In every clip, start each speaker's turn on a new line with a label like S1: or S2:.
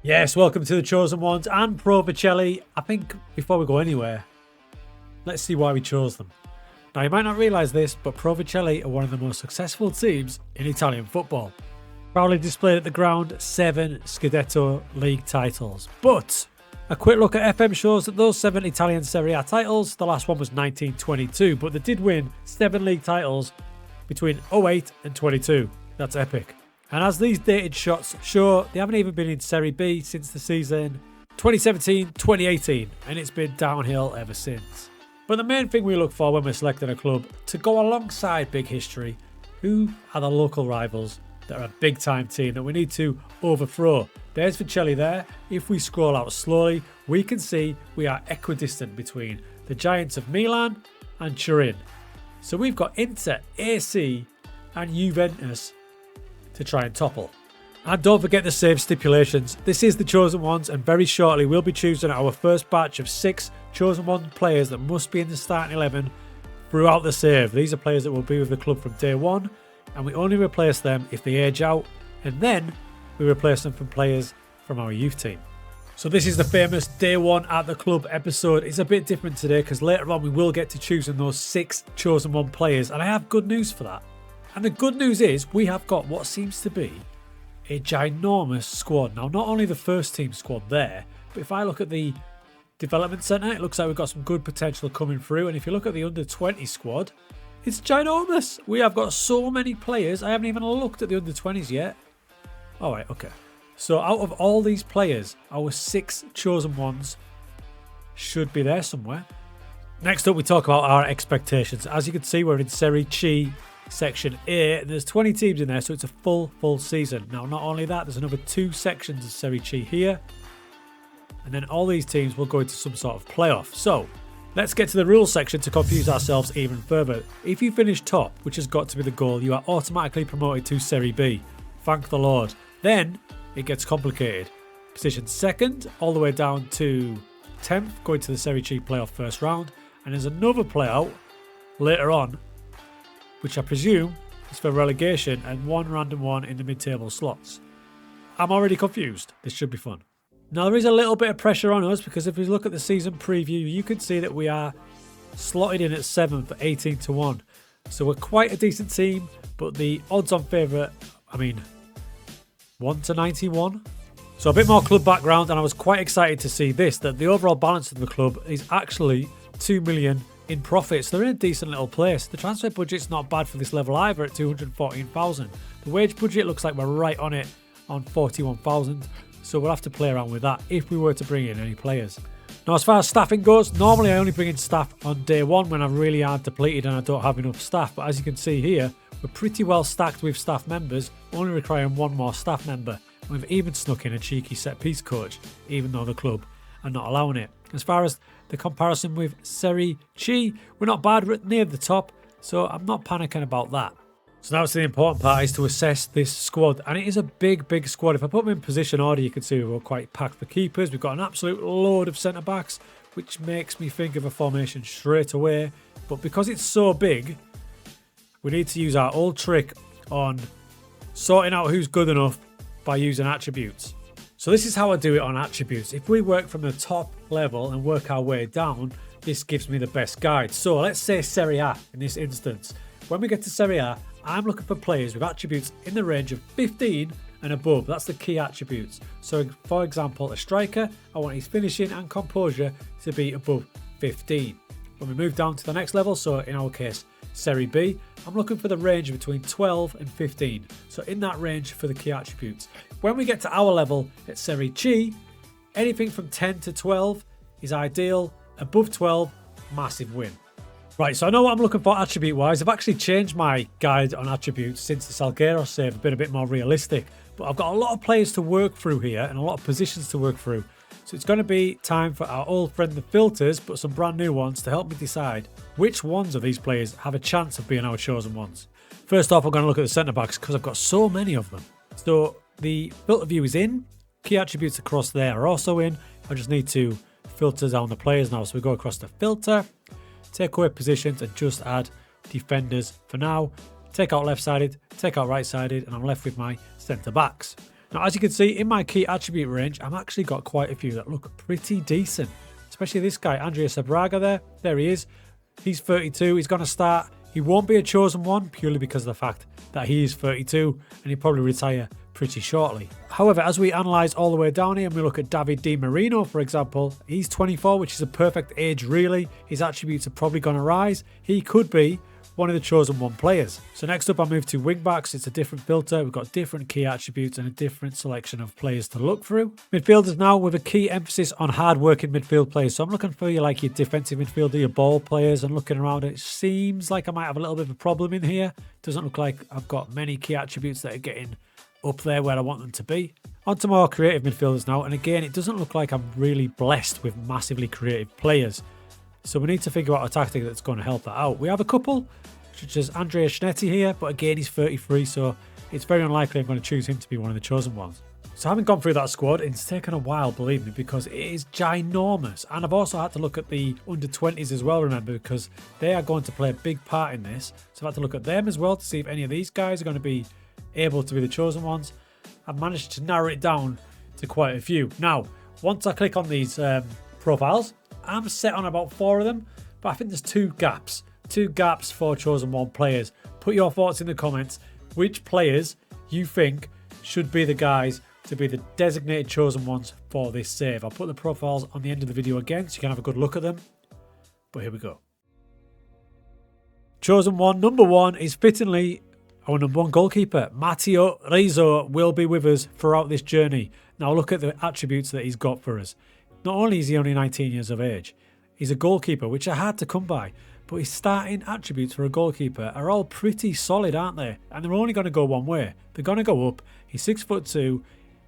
S1: Yes, welcome to the Chosen Ones and Pro Vercelli. I think before we go anywhere, let's see why we chose them. Now, you might not realise this, but Pro Vercelli are one of the most successful teams in Italian football. Proudly displayed at the ground 7 Scudetto League titles. But a quick look at FM shows that those 7 Italian Serie A titles, the last one was 1922, but they did win 7 league titles between 08 and 22. That's epic. And as these dated shots show, they haven't even been in Serie B since the season 2017-2018, and it's been downhill ever since. But the main thing we look for when we're selecting a club to go alongside big history, who are the local rivals that are a big time team that we need to overthrow? There's Vercelli there. If we scroll out slowly, we can see we are equidistant between the giants of Milan and Turin. So we've got Inter, AC and Juventus to try and topple. And don't forget the save stipulations. This is the Chosen Ones, and very shortly we'll be choosing our first batch of 6 Chosen One players that must be in the starting 11 throughout the save. These are players that will be with the club from day one, and we only replace them if they age out, and then we replace them from players from our youth team. So this is the famous day one at the club episode. It's a bit different today because later on we will get to choosing those 6 Chosen One players, and I have good news for that. And the good news is we have got what seems to be a ginormous squad. Now, not only the first team squad there, but if I look at the development centre, it looks like we've got some good potential coming through. And if you look at the under-20 squad, it's ginormous. We have got so many players. I haven't even looked at the under-20s yet. All right, okay. So out of all these players, our 6 Chosen Ones should be there somewhere. Next up, we talk about our expectations. As you can see, we're in Serie C Section A. There's 20 teams in there, so it's a full season. Now, not only that, there's another 2 sections of Serie C here. And then all these teams will go into some sort of playoff. So, let's get to the rules section to confuse ourselves even further. If you finish top, which has got to be the goal, you are automatically promoted to Serie B. Thank the Lord. Then, it gets complicated. Position 2nd, all the way down to 10th, going to the Serie C playoff first round. And there's another playout later on, which I presume is for relegation, and one random one in the mid-table slots. I'm already confused. This should be fun. Now, there is a little bit of pressure on us because if we look at the season preview, you can see that we are slotted in at 7th for 18 to 1. So we're quite a decent team, but the odds on favourite, 1 to 91. So a bit more club background, and I was quite excited to see this, that the overall balance of the club is actually 2 million in profits. They're in a decent little place. The transfer budget's not bad for this level either at 214,000. The wage budget looks like we're right on it on 41,000. So we'll have to play around with that if we were to bring in any players. Now, as far as staffing goes, normally I only bring in staff on day one when I'm really hard depleted and I don't have enough staff. But as you can see here, we're pretty well stacked with staff members, only requiring 1 more staff member. And we've even snuck in a cheeky set-piece coach, even though the club are not allowing it. As far as the comparison with Serie C, we're not bad, we're near the top, so I'm not panicking about that. So now it's the important part, is to assess this squad, and it is a big squad. If I put them in position order, you can see we're quite packed for keepers. We've got an absolute load of centre-backs, which makes me think of a formation straight away. But because it's so big, we need to use our old trick on sorting out who's good enough by using attributes. So this is how I do it on attributes. If we work from the top level and work our way down, this gives me the best guide. So let's say Serie A in this instance. When we get to Serie A, I'm looking for players with attributes in the range of 15 and above. That's the key attributes. So for example, a striker, I want his finishing and composure to be above 15. When we move down to the next level, so in our case, Serie B, I'm looking for the range between 12 and 15. So in that range for the key attributes. When we get to our level at Serie C, anything from 10 to 12 is ideal. Above 12, massive win. Right, so I know what I'm looking for attribute-wise. I've actually changed my guide on attributes since the Salguero save, been a bit more realistic. But I've got a lot of players to work through here and a lot of positions to work through. So it's going to be time for our old friend the filters, but some brand new ones to help me decide which ones of these players have a chance of being our chosen ones. First off, I'm going to look at the centre-backs because I've got so many of them. So the filter view is in. Key attributes across there are also in. I just need to filter down the players now. So we go across the filter, take away positions and just add defenders for now. Take out left-sided, take out right-sided, and I'm left with my centre-backs. Now, as you can see, in my key attribute range, I've actually got quite a few that look pretty decent. Especially this guy, Andrea Sabraga there. There he is. He's 32. He's going to start. He won't be a chosen one purely because of the fact that he is 32 and he'll probably retire pretty shortly. However, as we analyse all the way down here and we look at David Di Marino, for example, he's 24, which is a perfect age really. His attributes are probably going to rise. He could be one of the chosen one players. So next up I move to wingbacks. It's a different filter. We've got different key attributes and a different selection of players to look through. Midfielders now with a key emphasis on hard-working midfield players. So I'm looking for you like your defensive midfielder, your ball players, and looking around it seems like I might have a little bit of a problem in here. Doesn't look like I've got many key attributes that are getting up there where I want them to be. On to more creative midfielders now, and again it doesn't look like I'm really blessed with massively creative players. So we need to figure out a tactic that's going to help that out. We have a couple, such as Andrea Schnetti here, but again he's 33, so it's very unlikely I'm going to choose him to be one of the chosen ones. So having gone through that squad, it's taken a while, believe me, because it is ginormous. And I've also had to look at the under-20s as well, remember, because they are going to play a big part in this. So I've had to look at them as well to see if any of these guys are going to be able to be the chosen ones. I've managed to narrow it down to quite a few. Now, once I click on these profiles, I'm set on about 4 of them, but I think there's 2 gaps. 2 gaps for chosen one players. Put your thoughts in the comments. Which players you think should be the guys to be the designated chosen ones for this save? I'll put the profiles on the end of the video again so you can have a good look at them. But here we go. Chosen one, number 1 is fittingly our number 1 goalkeeper. Matteo Rizzo will be with us throughout this journey. Now look at the attributes that he's got for us. Not only is he only 19 years of age, he's a goalkeeper, which are hard to come by, but his starting attributes for a goalkeeper are all pretty solid, aren't they? And they're only going to go one way. They're going to go up. He's 6'2".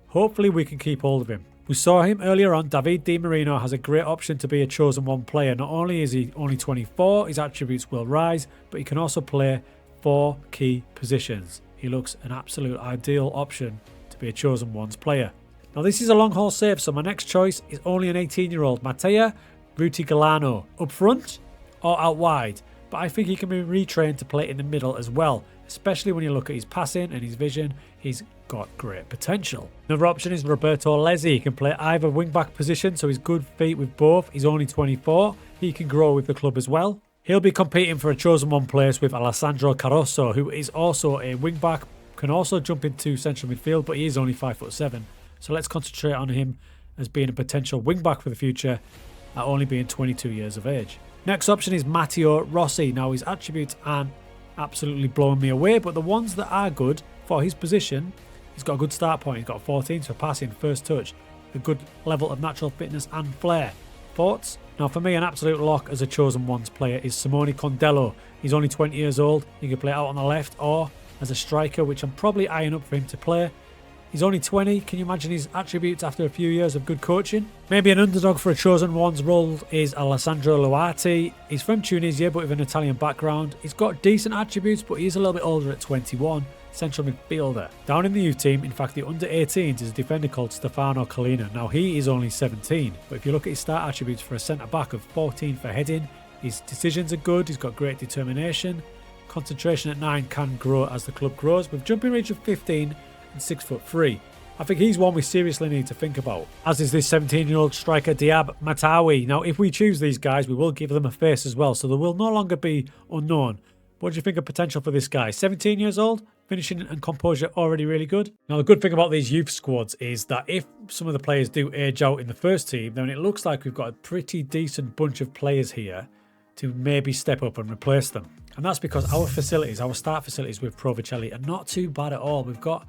S1: Hopefully we can keep hold of him. We saw him earlier on. David Di Marino has a great option to be a chosen one player. Not only is he only 24, his attributes will rise, but he can also play 4 key positions. He looks an absolute ideal option to be a chosen one's player. Now this is a long haul save, so my next choice is only an 18-year-old Matteo Rutigliano. Up front or out wide, but I think he can be retrained to play in the middle as well, especially when you look at his passing and his vision. He's got great potential. Another option is Roberto Lezzi. He can play either wing-back position, so he's good feet with both. He's only 24. He can grow with the club as well. He'll be competing for a chosen one place with Alessandro Caruso, who is also a wing-back, can also jump into central midfield, but he is only 5'7". So let's concentrate on him as being a potential wing-back for the future at only being 22 years of age. Next option is Matteo Rossi. Now his attributes aren't absolutely blowing me away, but the ones that are good for his position, he's got a good start point. He's got 14 for passing, first touch, a good level of natural fitness and flair. Thoughts? Now for me, an absolute lock as a chosen ones player is Simone Condello. He's only 20 years old. He can play out on the left or as a striker, which I'm probably eyeing up for him to play. He's only 20. Can you imagine his attributes after a few years of good coaching? Maybe an underdog for a chosen one's role is Alessandro Luati. He's from Tunisia but with an Italian background. He's got decent attributes, but he's a little bit older at 21. Central midfielder. Down in the youth team, in fact the under 18s, is a defender called Stefano Collina. Now he is only 17, but if you look at his start attributes for a centre back of 14 for heading, his decisions are good, he's got great determination. Concentration at 9 can grow as the club grows, with jumping reach of 15 and 6'3". I think he's one we seriously need to think about, as is this 17-year-old striker Diab Matawi. Now if we choose these guys, we will give them a face as well, so they will no longer be unknown. What do you think of potential for this guy? 17 years old, finishing and composure already really good. Now the good thing about these youth squads is that if some of the players do age out in the first team, then it looks like we've got a pretty decent bunch of players here to maybe step up and replace them. And that's because our facilities, our start facilities with Pro Vercelli are not too bad at all. We've got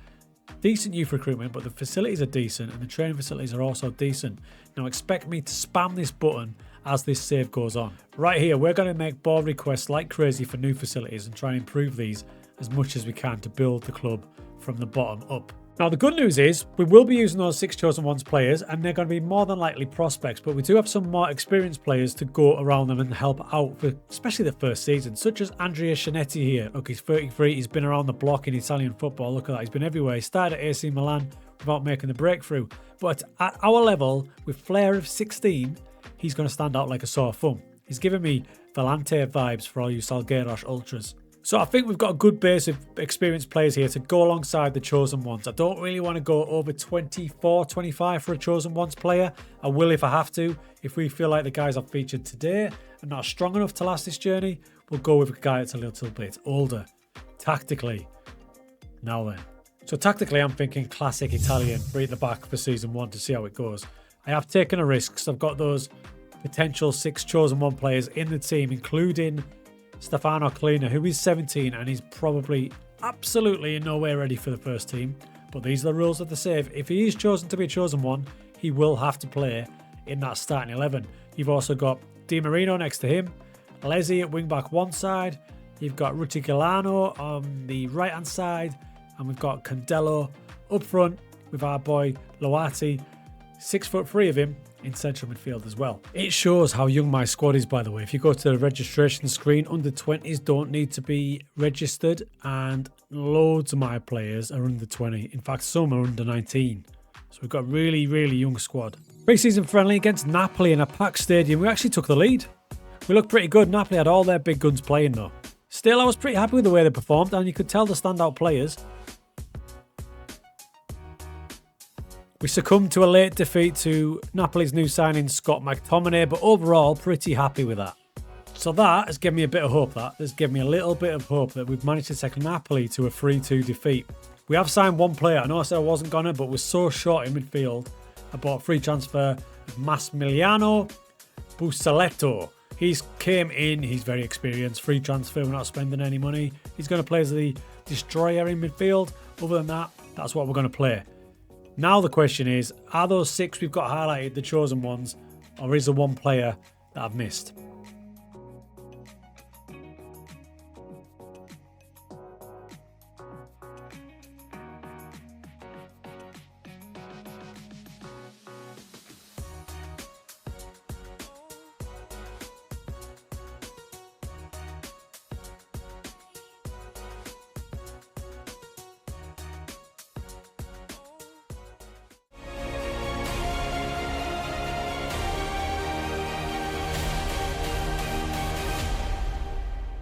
S1: decent youth recruitment, but the facilities are decent and the training facilities are also decent. Now expect me to spam this button as this save goes on. Right here, we're going to make board requests like crazy for new facilities and try and improve these as much as we can to build the club from the bottom up. Now the good news is we will be using those 6 chosen ones players, and they're going to be more than likely prospects, but we do have some more experienced players to go around them and help out for especially the first season, such as Andrea Schnetti here. Look, he's 33, he's been around the block in Italian football. Look at that, he's been everywhere. He started at AC Milan without making the breakthrough, but at our level with flair of 16, he's going to stand out like a sore thumb. He's giving me Volante vibes for all you Salgueiros ultras. So I think we've got a good base of experienced players here to go alongside the chosen ones. I don't really want to go over 24, 25 for a chosen ones player. I will if I have to. If we feel like the guys I've featured today are not strong enough to last this journey, we'll go with a guy that's a little bit older. Tactically. Now then. So tactically, I'm thinking classic Italian, right at the back for season 1 to see how it goes. I have taken a risk because I've got those potential 6 chosen one players in the team, including Stefano Collina, who is 17 and he's probably absolutely in no way ready for the first team. But these are the rules of the save. If he is chosen to be a chosen one, he will have to play in that starting 11. You've also got Di Marino next to him, Lezzi at wing back one side, you've got Rutigilano on the right hand side, and we've got Condello up front with our boy Loati, 6'3" of him in central midfield as well. It shows how young my squad is, by the way. If you go to the registration screen, under 20s don't need to be registered, and loads of my players are under 20. In fact, some are under 19. So we've got a really, really young squad. Pre-season friendly against Napoli in a packed stadium. We actually took the lead. We looked pretty good. Napoli had all their big guns playing though. Still, I was pretty happy with the way they performed, and you could tell the standout players. We succumbed to a late defeat to Napoli's new signing Scott McTominay, but overall pretty happy with that. So that has given me a bit of hope. That has given me a little bit of hope that we've managed to take Napoli to a 3-2 defeat. We have signed one player. I know I said I wasn't gonna, but we're so short in midfield. I bought a free transfer of Massimiliano Busaletto. He's came in, he's very experienced, free transfer, we're not spending any money. He's going to play as the destroyer in midfield. Other than that, that's what we're going to play. Now the question is, are those 6 we've got highlighted the chosen ones, or is there one player that I've missed?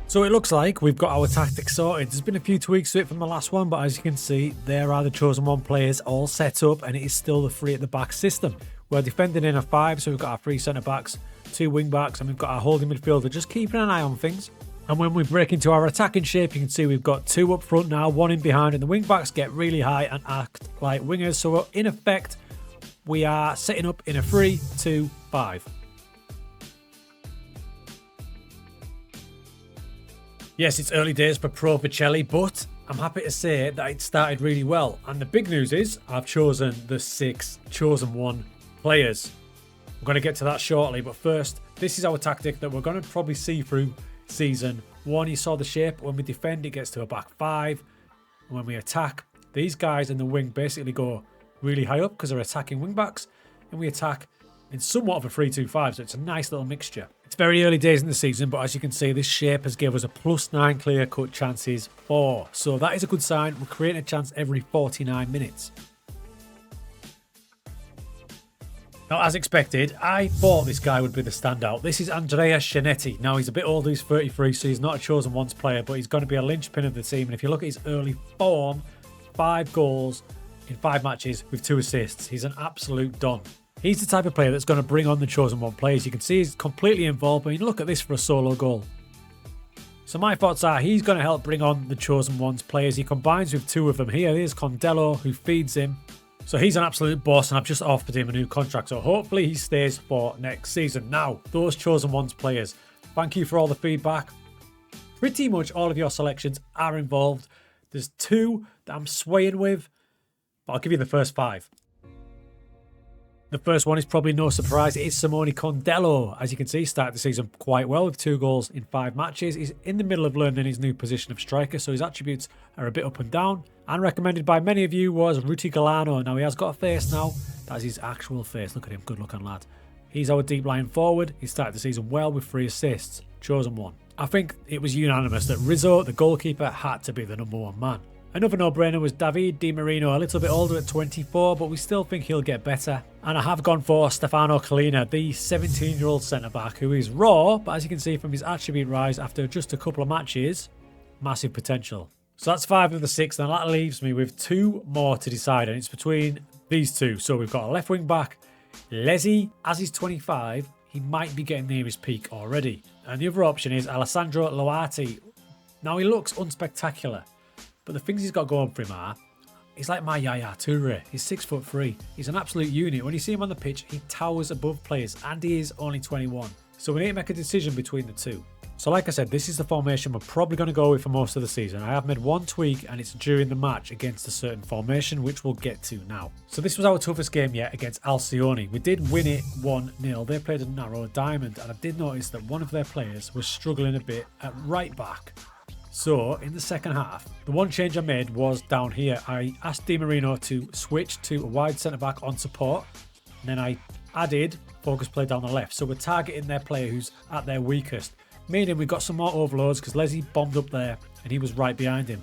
S1: So it looks like we've got our tactics sorted. There's been a few tweaks to it from the last one, but as you can see, there are the chosen one players all set up, and it is still the 3 at the back system. We're defending in a 5, so we've got our 3 centre backs, 2 wing backs, and we've got our holding midfielder just keeping an eye on things. And when we break into our attacking shape, you can see we've got 2 up front now, 1 in behind, and the wing backs get really high and act like wingers. So in effect, we are setting up in a 3-2-5. Yes, it's early days for Pro Vercelli, but I'm happy to say that it started really well. And the big news is I've chosen the 6 chosen one players. I'm going to get to that shortly, but first, this is our tactic that we're going to probably see through season 1. You saw the shape. When we defend, it gets to a back 5. And when we attack, these guys in the wing basically go really high up because they're attacking wing backs. And we attack in somewhat of a 3-2-5, so it's a nice little mixture. It's very early days in the season, but as you can see, this shape has given us a +9 clear-cut chances for. So that is a good sign. We're creating a chance every 49 minutes. Now, as expected, I thought this guy would be the standout. This is Andrea Scianetti. Now, he's a bit older, he's 33, so he's not a chosen ones player, but he's going to be a linchpin of the team. And if you look at his early form, 5 goals in 5 matches with 2 assists. He's an absolute don. He's the type of player that's going to bring on the chosen one players. You can see he's completely involved, but look at this for a solo goal. So my thoughts are he's going to help bring on the chosen ones players. He combines with 2 of them here. Here's Condello, who feeds him. So he's an absolute boss, and I've just offered him a new contract. So hopefully he stays for next season. Now, those chosen ones players, thank you for all the feedback. Pretty much all of your selections are involved. There's 2 that I'm swaying with, but I'll give you the first 5. The first one is probably no surprise. It is Simone Condello. As you can see, he started the season quite well with 2 goals in 5 matches. He's in the middle of learning his new position of striker, so his attributes are a bit up and down. And recommended by many of you was Rutigilano. Now, he has got a face now. That's his actual face. Look at him. Good looking lad. He's our deep line forward. He started the season well with 3 assists. Chosen one. I think it was unanimous that Rizzo, the goalkeeper, had to be the number 1 man. Another no-brainer was David Di Marino, a little bit older at 24, but we still think he'll get better. And I have gone for Stefano Collina, the 17-year-old centre-back, who is raw, but as you can see from his attribute rise after just a couple of matches, massive potential. So that's 5 of the 6, and that leaves me with 2 more to decide, and it's between these two. So we've got a left wing back, Leslie, as he's 25, he might be getting near his peak already. And the other option is Alessandro Loati. Now he looks unspectacular, but the things he's got going for him are, he's like my Yaya Toure. He's 6'3". He's an absolute unit. When you see him on the pitch, he towers above players, and he is only 21. So we need to make a decision between the two. So like I said, this is the formation we're probably going to go with for most of the season. I have made one tweak, and it's during the match against a certain formation, which we'll get to now. So this was our toughest game yet against Alcione. We did win it 1-0. They played a narrow diamond, and I did notice that one of their players was struggling a bit at right back. So in the second half, the one change I made was down here. I asked Di Marino to switch to a wide centre-back on support, and then I added focus play down the left. So we're targeting their player who's at their weakest, meaning we got some more overloads because Leslie bombed up there and he was right behind him.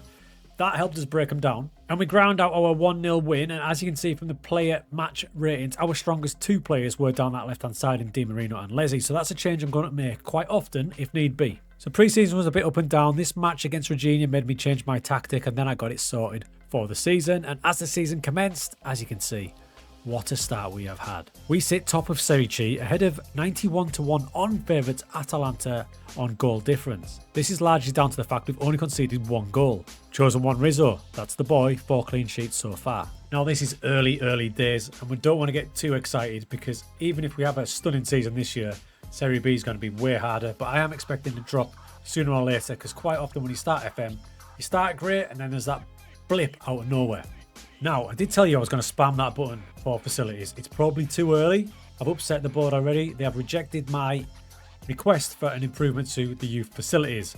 S1: That helped us break them down, and we ground out our 1-0 win. And as you can see from the player match ratings, our strongest 2 players were down that left-hand side in Di Marino and Leslie. So that's a change I'm going to make quite often if need be. So pre-season was a bit up and down. This match against Regina made me change my tactic, and then I got it sorted for the season. And as the season commenced, as you can see, what a start we have had. We sit top of Serie C ahead of 91-1 on favourites Atalanta on goal difference. This is largely down to the fact we've only conceded 1 goal. Chosen one Rizzo, that's the boy, 4 clean sheets so far. Now this is early days, and we don't want to get too excited because even if we have a stunning season this year, Serie B is going to be way harder, but I am expecting to drop sooner or later because quite often when you start FM, you start great and then there's that blip out of nowhere. Now, I did tell you I was going to spam that button for facilities. It's probably too early. I've upset the board already. They have rejected my request for an improvement to the youth facilities,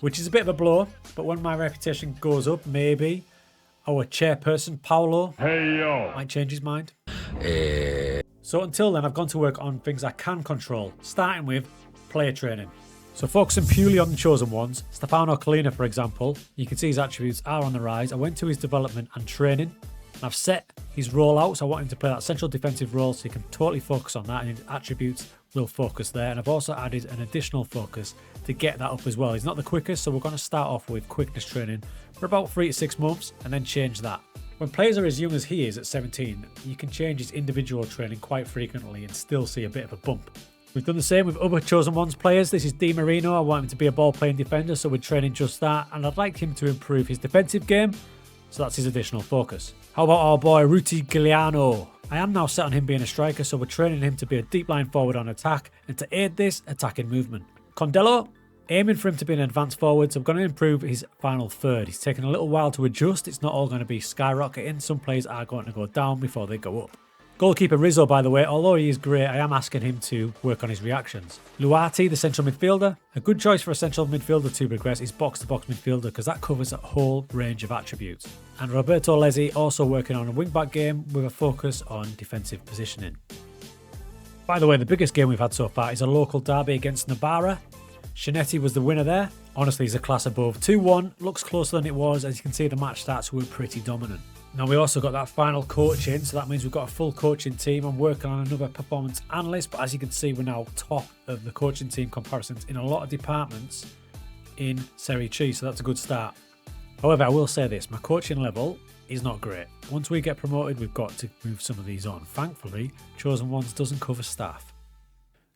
S1: which is a bit of a blow, but when my reputation goes up, maybe our chairperson, Paolo, might change his mind. So until then, I've gone to work on things I can control, starting with player training. So focusing purely on the chosen ones, Stefano Collina for example, you can see his attributes are on the rise. I went to his development and training, and I've set his rollouts. I want him to play that central defensive role so he can totally focus on that, and his attributes will focus there. And I've also added an additional focus to get that up as well. He's not the quickest, so we're going to start off with quickness training for about 3 to 6 months and then change that. When players are as young as he is at 17, you can change his individual training quite frequently and still see a bit of a bump. We've done the same with other chosen ones players. This is Di Marino. I want him to be a ball-playing defender, so we're training just that. And I'd like him to improve his defensive game, so that's his additional focus. How about our boy Ruti Giuliano? I am now set on him being a striker, so we're training him to be a deep line forward on attack and to aid this attacking movement. Condello, aiming for him to be an advanced forward, so I'm going to improve his final third. He's taken a little while to adjust. It's not all going to be skyrocketing. Some players are going to go down before they go up. Goalkeeper Rizzo, by the way, although he is great, I am asking him to work on his reactions. Luati, the central midfielder. A good choice for a central midfielder to progress is box-to-box midfielder because that covers a whole range of attributes. And Roberto Leslie also working on a wing-back game with a focus on defensive positioning. By the way, the biggest game we've had so far is a local derby against Navarra. Shinetti was the winner there. Honestly, he's a class above. 2-1, looks closer than it was. As you can see, the match stats were pretty dominant. Now we also got that final coach in, so that means we've got a full coaching team. I'm working on another performance analyst, but as you can see, we're now top of the coaching team comparisons in a lot of departments in Serie C, so that's a good start. However, I will say this, my coaching level is not great. Once we get promoted, we've got to move some of these on. Thankfully, Chosen Ones doesn't cover staff.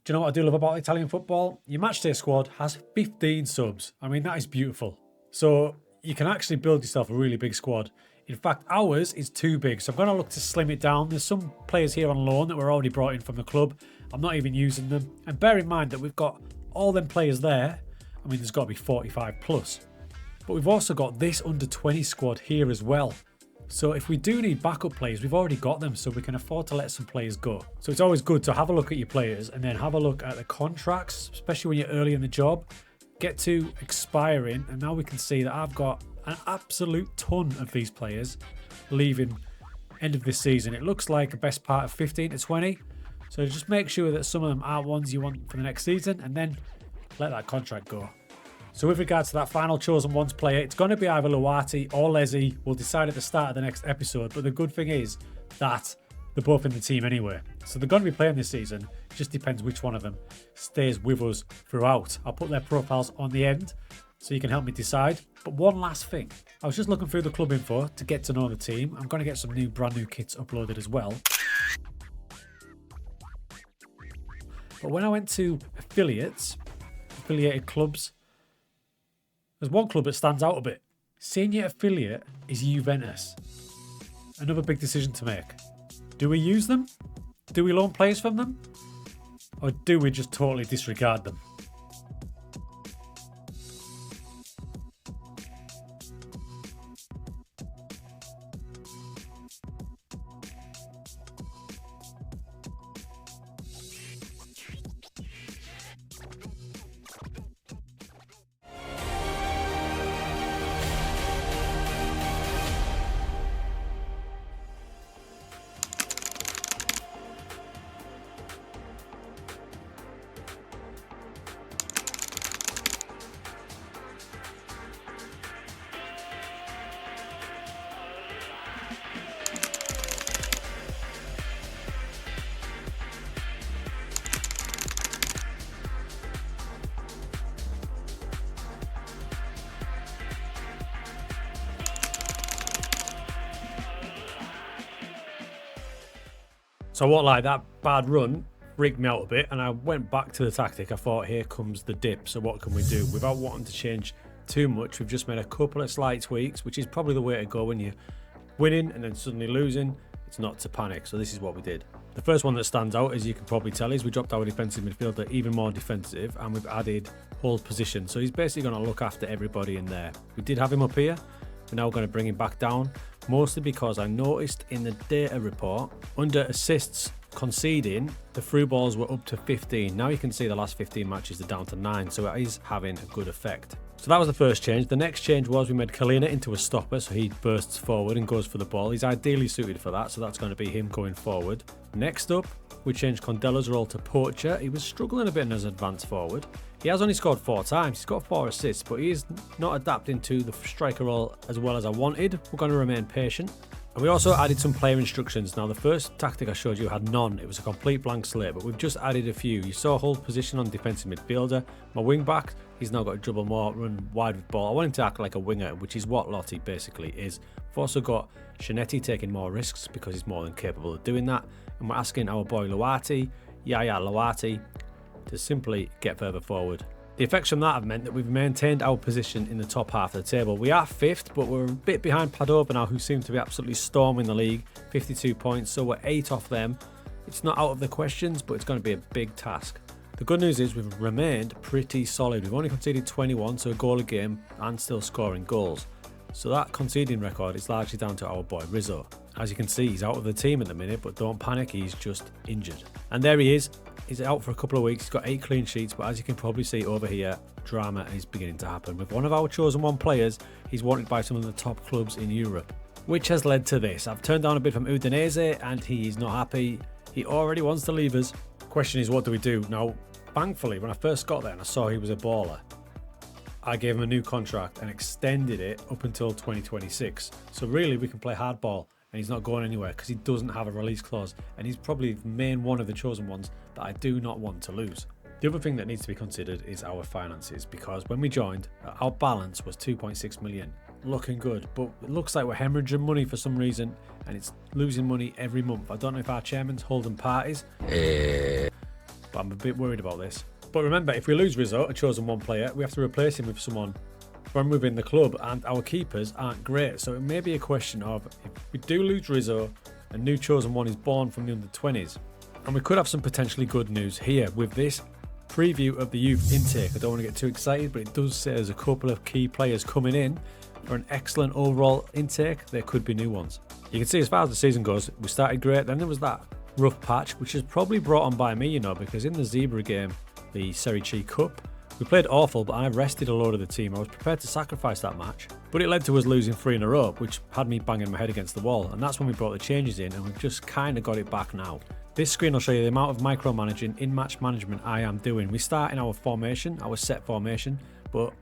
S1: Do you know what I do love about Italian football? Your matchday squad has 15 subs. I mean, that is beautiful. So you can actually build yourself a really big squad. In fact, ours is too big, so I'm going to look to slim it down. There's some players here on loan that were already brought in from the club. I'm not even using them. And bear in mind that we've got all them players there. I mean, there's got to be 45 plus. But we've also got this under 20 squad here as well. So if we do need backup players, we've already got them, so we can afford to let some players go. So it's always good to have a look at your players and then have a look at the contracts, especially when you're early in the job. Get to expiring, and now we can see that I've got an absolute ton of these players leaving end of this season. It looks like a best part of 15 to 20. So just make sure that some of them are ones you want for the next season and then let that contract go. So with regards to that final chosen ones player, it's going to be either Luati or Leslie. We'll decide at the start of the next episode. But the good thing is that they're both in the team anyway. So they're going to be playing this season. It just depends which one of them stays with us throughout. I'll put their profiles on the end so you can help me decide. But one last thing, I was just looking through the club info to get to know the team. I'm going to get some brand new kits uploaded as well. But when I went to affiliated clubs, there's one club that stands out a bit. Senior affiliate is Juventus. Another big decision to make. Do we use them? Do we loan players from them? Or do we just totally disregard them? So what, like, that bad run freaked me out a bit, and I went back to the tactic. I thought, here comes the dip, so what can we do? Without wanting to change too much, we've just made a couple of slight tweaks, which is probably the way to go when you're winning and then suddenly losing. It's not to panic, so this is what we did. The first one that stands out, as you can probably tell, is we dropped our defensive midfielder even more defensive, and we've added hold position. So he's basically going to look after everybody in there. We did have him up here. We're now going to bring him back down, mostly because I noticed in the data report, under assists conceding, the through balls were up to 15. Now you can see the last 15 matches are down to 9, so it is having a good effect. So that was the first change. The next change was we made Kalina into a stopper, so he bursts forward and goes for the ball. He's ideally suited for that, so that's going to be him going forward. Next up, we changed Condella's role to poacher. He was struggling a bit as advanced forward. He has only scored 4 times. He's got 4 assists, but he is not adapting to the striker role as well as I wanted. We're going to remain patient. And we also added some player instructions. Now, the first tactic I showed you had none. It was a complete blank slate, but we've just added a few. You saw hold position on defensive midfielder. My wing back, he's now got to dribble more, run wide with ball. I want him to act like a winger, which is what Lotti basically is. We've also got Shanetti taking more risks because he's more than capable of doing that. And we're asking our boy Luati, Luati, to simply get further forward. The effects from that have meant that we've maintained our position in the top half of the table. We are 5th, but we're a bit behind Padova now, who seem to be absolutely storming the league. 52 points, so we're 8 off them. It's not out of the questions, but it's going to be a big task. The good news is we've remained pretty solid. We've only conceded 21, so a goal a game, and still scoring goals. So that conceding record is largely down to our boy Rizzo. As you can see, he's out of the team at the minute, but don't panic, he's just injured. And there he is. He's out for a couple of weeks. He's got 8 clean sheets, but as you can probably see over here, drama is beginning to happen. With one of our chosen one players, he's wanted by some of the top clubs in Europe, which has led to this. I've turned down a bid from Udinese, and he's not happy. He already wants to leave us. Question is, what do we do? Now, thankfully, when I first got there and I saw he was a baller, I gave him a new contract and extended it up until 2026. So really, we can play hardball, and he's not going anywhere because he doesn't have a release clause, and he's probably the main one of the chosen ones that I do not want to lose. The other thing that needs to be considered is our finances, because when we joined, our balance was 2.6 million. Looking good, but it looks like we're hemorrhaging money for some reason, and it's losing money every month. I don't know if our chairman's holding parties, but I'm a bit worried about this. But remember, if we lose Rizzo, a chosen one player, we have to replace him with someone from within the club, and our keepers aren't great. So it may be a question of, if we do lose Rizzo, a new chosen one is born from the under-20s. And we could have some potentially good news here with this preview of the youth intake. I don't want to get too excited, but it does say there's a couple of key players coming in for an excellent overall intake. There could be new ones. You can see as far as the season goes, we started great, then there was that rough patch, which is probably brought on by me, because in the Zebra game, the Serie C Cup, we played awful, but I rested a load of the team. I was prepared to sacrifice that match, but it led to us losing 3 in a row, which had me banging my head against the wall, and that's when we brought the changes in, and we've just kind of got it back now. This screen will show you the amount of micromanaging in match management I am doing. We start in our formation, our set formation, but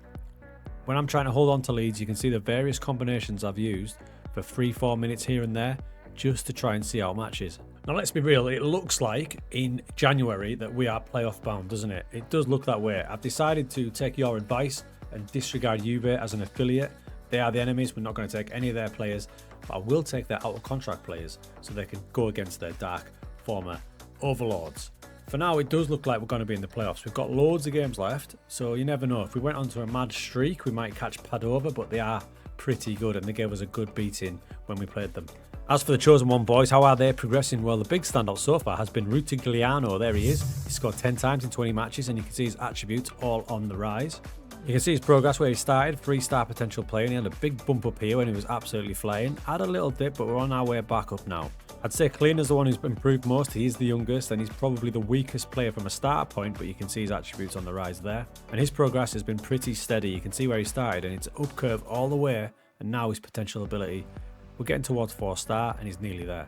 S1: when I'm trying to hold on to leads, you can see the various combinations I've used for 3-4 minutes here and there, just to try and see how matches. Now let's be real, it looks like in January that we are playoff bound, doesn't it? It does look that way. I've decided to take your advice and disregard Juve as an affiliate. They are the enemies. We're not going to take any of their players, but I will take their out of contract players so they can go against their dark former overlords. For now, it does look like we're going to be in the playoffs. We've got loads of games left, so you never know. If we went on to a mad streak, we might catch Padova, but they are pretty good and they gave us a good beating when we played them. As for the Chosen One boys, how are they progressing? Well, the big standout so far has been Rutigliano. There he is. He scored 10 times in 20 matches, and you can see his attributes all on the rise. You can see his progress where he started, 3-star potential player, and he had a big bump up here when he was absolutely flying. Had a little dip, but we're on our way back up now. I'd say Cleaner's the one who's improved most. He is the youngest, and he's probably the weakest player from a starter point, but you can see his attributes on the rise there. And his progress has been pretty steady. You can see where he started, and it's up curve all the way, and now his potential ability. We're getting towards 4-star, and he's nearly there.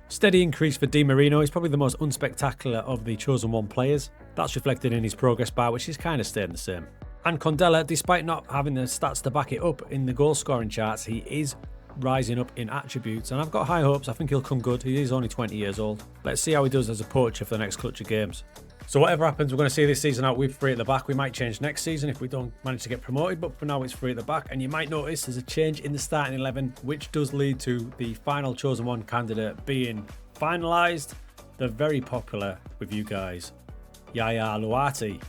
S1: Steady increase for Di Marino. He's probably the most unspectacular of the Chosen One players. That's reflected in his progress bar, which is kind of staying the same. And Condella, despite not having the stats to back it up in the goal scoring charts, he is rising up in attributes, and I've got high hopes. I think he'll come good. He is only 20 years old. Let's see how he does as a poacher for the next clutch of games. So whatever happens, we're going to see this season out with 3 at the back. We might change next season if we don't manage to get promoted, but for now it's 3 at the back. And you might notice there's a change in the starting 11, which does lead to the final Chosen One candidate being finalised. They're very popular with you guys. Yaya Luati.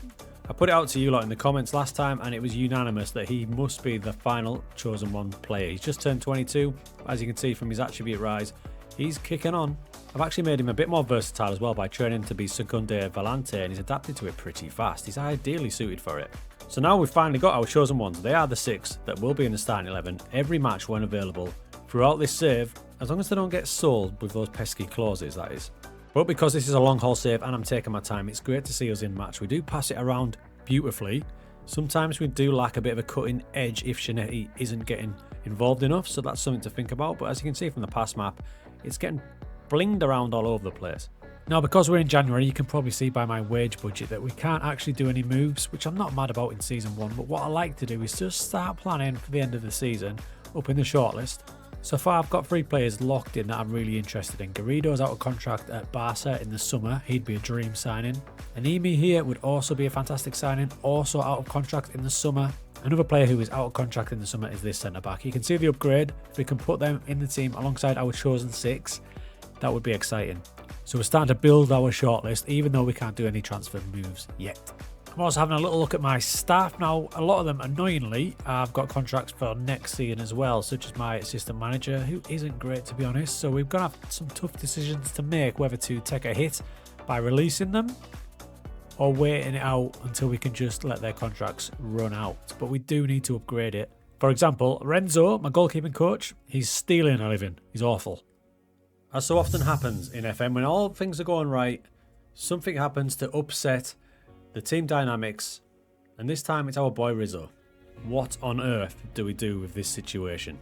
S1: I put it out to you lot in the comments last time, and it was unanimous that he must be the final Chosen One player. He's just turned 22. As you can see from his attribute rise, he's kicking on. I've actually made him a bit more versatile as well by training to be Seconde Volante, and he's adapted to it pretty fast. He's ideally suited for it. So now we've finally got our Chosen Ones. They are the 6 that will be in the starting 11 every match when available throughout this save, as long as they don't get sold with those pesky clauses, that is. But because this is a long haul save and I'm taking my time, it's great to see us in match. We do pass it around beautifully. Sometimes we do lack a bit of a cutting edge if Shinetti isn't getting involved enough, so that's something to think about. But as you can see from the pass map, it's getting blinged around all over the place. Now, because we're in January, you can probably see by my wage budget that we can't actually do any moves, which I'm not mad about in Season 1, but what I like to do is just start planning for the end of the season up in the shortlist. So far, I've got 3 players locked in that I'm really interested in. Garrido's out of contract at Barca in the summer. He'd be a dream signing. Animi here would also be a fantastic signing, also out of contract in the summer. Another player who is out of contract in the summer is this centre-back. You can see the upgrade. If we can put them in the team alongside our chosen 6, that would be exciting. So we're starting to build our shortlist, even though we can't do any transfer moves yet. I'm also having a little look at my staff now. A lot of them, annoyingly, I've got contracts for next season as well, such as my assistant manager, who isn't great to be honest. So we're going to have some tough decisions to make, whether to take a hit by releasing them or waiting it out until we can just let their contracts run out. But we do need to upgrade it. For example, Renzo, my goalkeeping coach, he's stealing a living. He's awful. As so often happens in FM, when all things are going right, something happens to upset the team dynamics, and this time it's our boy Rizzo. What on earth do we do with this situation?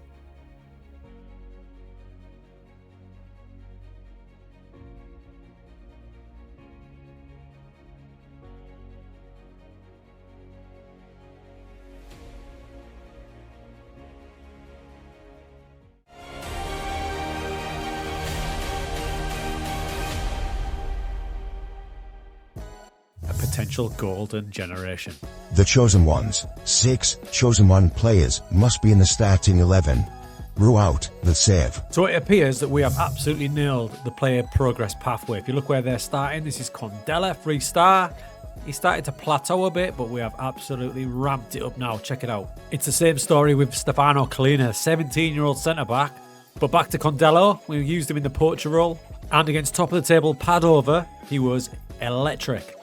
S1: Potential golden generation.
S2: The Chosen Ones. 6 Chosen One players must be in the starting 11. Rule out the save.
S1: So it appears that we have absolutely nailed the player progress pathway. If you look where they're starting, this is Condella, 3-star. He started to plateau a bit, but we have absolutely ramped it up now. Check it out. It's the same story with Stefano Collina, 17-year-old centre-back. But back to Condello, we used him in the poacher role. And against top of the table Padova, he was electric.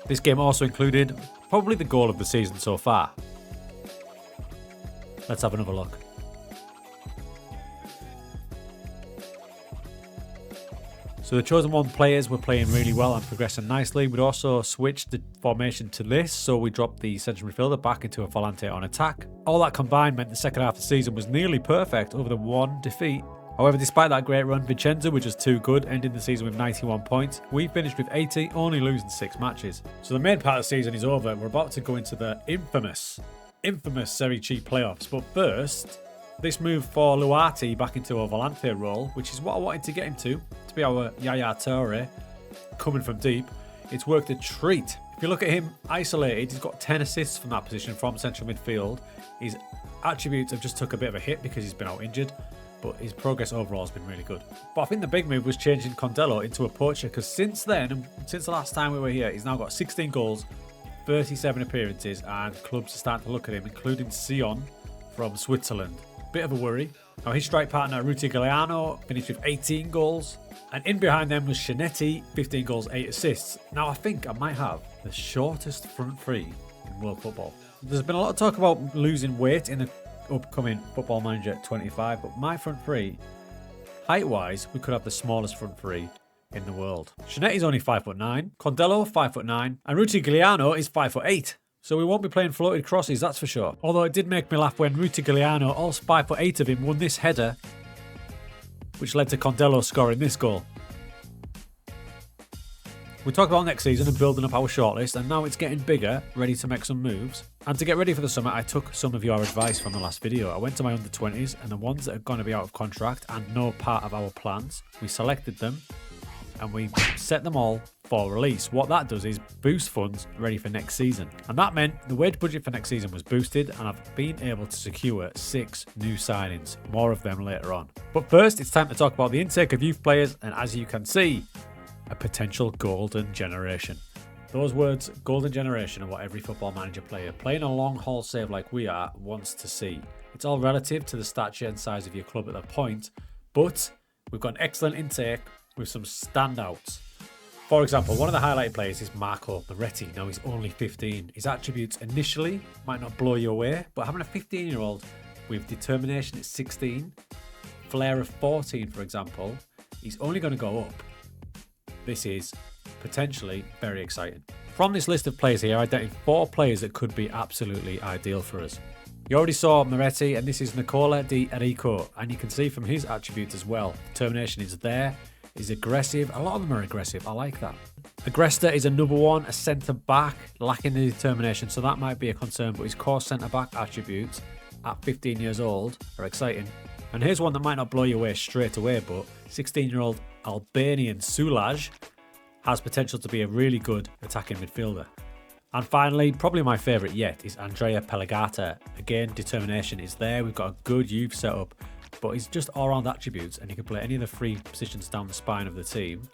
S1: This game also included probably the goal of the season so far. Let's have another look. So the Chosen One players were playing really well and progressing nicely. We'd also switched the formation to this, so we dropped the central midfielder back into a volante on attack. All that combined meant the second half of the season was nearly perfect, other than one defeat. However, despite that great run, Vicenza were just too good, ending the season with 91 points. We finished with 80, only losing 6 matches. So the main part of the season is over. We're about to go into the infamous Serie C playoffs. But first, this move for Luati back into a volante role, which is what I wanted to get him to be our Yaya Toure, coming from deep. It's worked a treat. If you look at him isolated, he's got 10 assists from that position from central midfield. His attributes have just took a bit of a hit because he's been out injured, but his progress overall has been really good. But I think the big move was changing Condello into a poacher, because since then, and since the last time we were here, he's now got 16 goals, 37 appearances, and clubs are starting to look at him, including Sion from Switzerland. Bit of a worry. Now his strike partner, Ruti Giuliano, finished with 18 goals. And in behind them was Shinetti, 15 goals, 8 assists. Now I think I might have the shortest front three in world football. There's been a lot of talk about losing weight in the upcoming Football Manager 25, but my front three, height-wise, we could have the smallest front three in the world. Shinetti's only 5'9", Condello 5'9", and Ruti Giuliano is 5'8". So we won't be playing floated crosses, that's for sure. Although it did make me laugh when Ruti Giuliano, all 5'8" of him, won this header, which led to Condello scoring this goal. We talked about next season and building up our shortlist, and now it's getting bigger, ready to make some moves. And to get ready for the summer, I took some of your advice from the last video. I went to my under-20s, and the ones that are going to be out of contract and no part of our plans, we selected them, and we set them all for release. What that does is boost funds ready for next season. And that meant the wage budget for next season was boosted, and I've been able to secure 6 new signings. More of them later on. But first, it's time to talk about the intake of youth players, and as you can see, a potential golden generation. Those words, golden generation, are what every Football Manager player playing a long haul save like we are wants to see. It's all relative to the stature and size of your club at that point, but we've got an excellent intake with some standouts. For example, one of the highlighted players is Marco Moretti. Now he's only 15. His attributes initially might not blow you away, but having a 15-year-old with determination at 16, flair of 14 for example, he's only going to go up. This is potentially very exciting. From this list of players here, I identified 4 players that could be absolutely ideal for us. You already saw Moretti, and this is Nicola Di Enrico, and you can see from his attributes as well. Determination is there. He's aggressive. A lot of them are aggressive. I like that. Agresta is another one, a centre-back, lacking the determination, so that might be a concern, but his core centre-back attributes at 15 years old are exciting. And here's one that might not blow you away straight away, but 16-year-old Albanian Sulaj has potential to be a really good attacking midfielder. And finally, probably my favourite yet, is Andrea Pelagata. Again, determination is there. We've got a good youth setup, but he's just all-round attributes, and he can play any of the 3 positions down the spine of the team.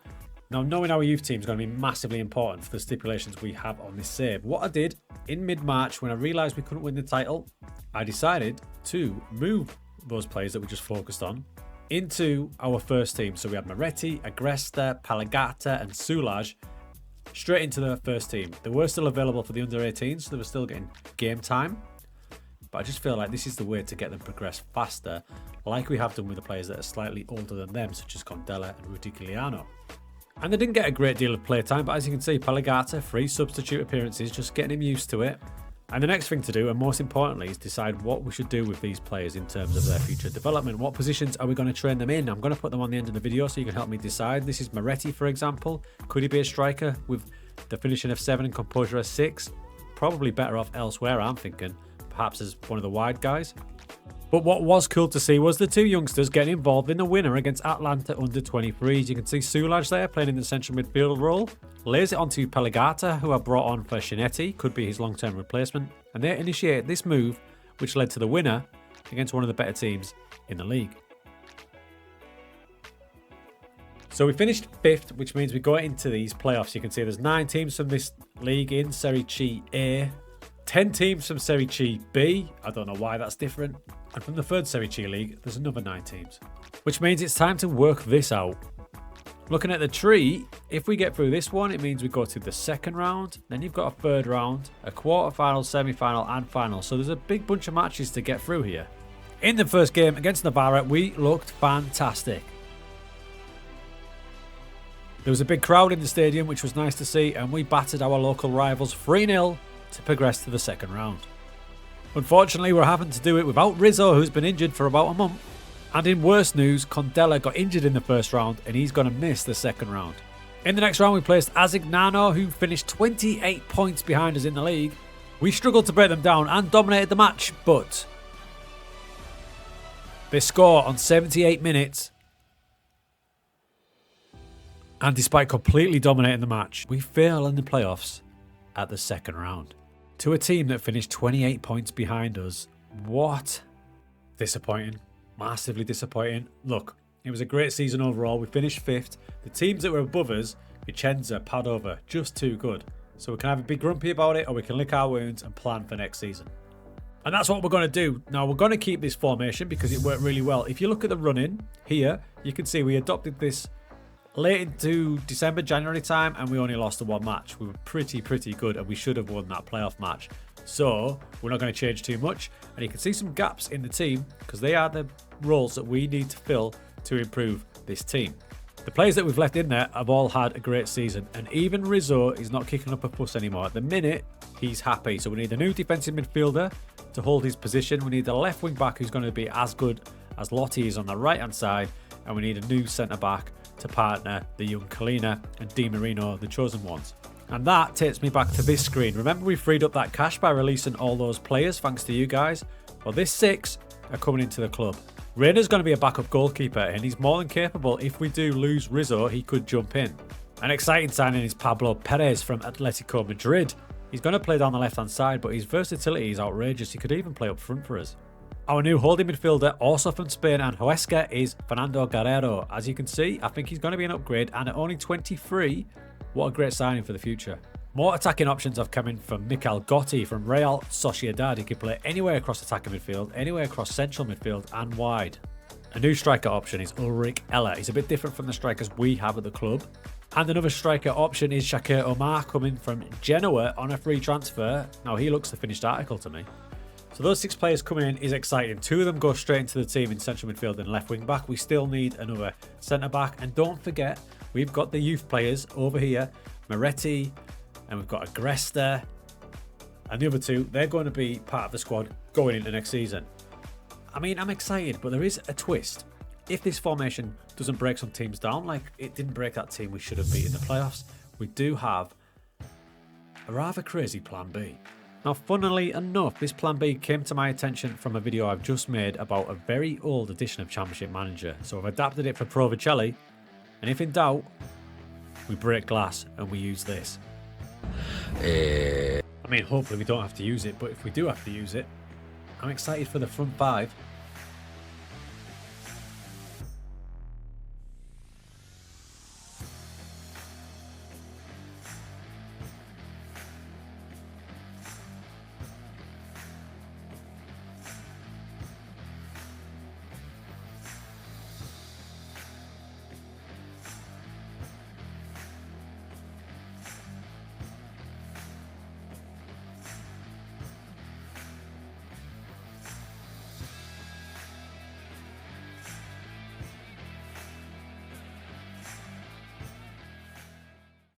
S1: Now, knowing our youth team is going to be massively important for the stipulations we have on this save. What I did in mid-March, when I realised we couldn't win the title, I decided to move those players that we just focused on into our first team. So we had Moretti, Agresta, Pelagata and Sulaj straight into the first team. They were still available for the under-18s, so they were still getting game time. But I just feel like this is the way to get them progressed faster, like we have done with the players that are slightly older than them, such as Condella and Ruti Giuliano. And they didn't get a great deal of playtime, but as you can see, Pelagata, 3 substitute appearances, just getting him used to it. And the next thing to do, and most importantly, is decide what we should do with these players in terms of their future development. What positions are we going to train them in? I'm going to put them on the end of the video so you can help me decide. This is Moretti, for example. Could he be a striker with the finishing of 7 and composure of 6? Probably better off elsewhere, I'm thinking. Perhaps as one of the wide guys. But what was cool to see was the 2 youngsters getting involved in the winner against Atlanta under-23s. You can see Sulaj there playing in the central midfield role. Lays it onto Pelagata, who I brought on for Shinetti, could be his long-term replacement. And they initiate this move, which led to the winner against one of the better teams in the league. So we finished 5th, which means we go into these playoffs. You can see there's 9 teams from this league in Serie C A, 10 teams from Serie C B. I don't know why that's different. And from the 3rd Serie C league, there's another 9 teams. Which means it's time to work this out. Looking at the tree, if we get through this one, it means we go to the 2nd round. Then you've got a 3rd round, a quarter-final, semi-final and final. So there's a big bunch of matches to get through here. In the first game against Navarra, we looked fantastic. There was a big crowd in the stadium, which was nice to see, and we battered our local rivals 3-0 to progress to the 2nd round. Unfortunately, we're having to do it without Rizzo, who's been injured for about a month. And in worse news, Condella got injured in the 1st round, and he's going to miss the 2nd round. In the next round, we placed Azignano, who finished 28 points behind us in the league. We struggled to break them down and dominated the match, but they score on 78 minutes. And despite completely dominating the match, we fail in the playoffs at the second round. To a team that finished 28 points behind us. What? Disappointing. Massively disappointing. Look, it was a great season overall. We finished 5th. The teams that were above us, Vicenza, Padova, just too good. So we can either be grumpy about it or we can lick our wounds and plan for next season. And that's what we're going to do. Now, we're going to keep this formation because it worked really well. If you look at the run-in here, you can see we adopted this late into December, January time, and we only lost the one match. We were pretty good, and we should have won that playoff match. So we're not going to change too much. And you can see some gaps in the team because they are the roles that we need to fill to improve this team. The players that we've left in there have all had a great season, and even Rizzo is not kicking up a fuss anymore. At the minute, he's happy. So we need a new defensive midfielder to hold his position. We need a left wing back who's going to be as good as Lotti is on the right hand side, and we need a new centre back to partner the young Kalina and Di Marino, the chosen ones. And that takes me back to this screen. Remember, we freed up that cash by releasing all those players thanks to you guys? Well, this 6 are coming into the club. Reyna's going to be a backup goalkeeper, and he's more than capable. If we do lose Rizzo, he could jump in. An exciting signing is Pablo Perez from Atletico Madrid. He's going to play down the left-hand side, but his versatility is outrageous. He could even play up front for us. Our new holding midfielder, also from Spain and Huesca, is Fernando Guerrero. As you can see, I think he's going to be an upgrade, and at only 23, what a great signing for the future. More attacking options have come in from Mikel Gotti from Real Sociedad. He can play anywhere across attacking midfield, anywhere across central midfield and wide. A new striker option is Ulrich Eller. He's a bit different from the strikers we have at the club. And another striker option is Shakir Omar coming from Genoa on a free transfer. Now he looks the finished article to me. So those 6 players coming in is exciting. 2 of them go straight into the team in central midfield and left wing back. We still need another centre back. And don't forget, we've got the youth players over here, Moretti, and we've got Agresta, and the other 2, they're going to be part of the squad going into next season. I mean, I'm excited, but there is a twist. If this formation doesn't break some teams down, like it didn't break that team we should have beat in the playoffs, we do have a rather crazy plan B. Now, funnily enough, this plan B came to my attention from a video I've just made about a very old edition of Championship Manager. So I've adapted it for Pro Vercelli, and if in doubt, we break glass and we use this. I mean, hopefully we don't have to use it, but if we do have to use it, I'm excited for the front 5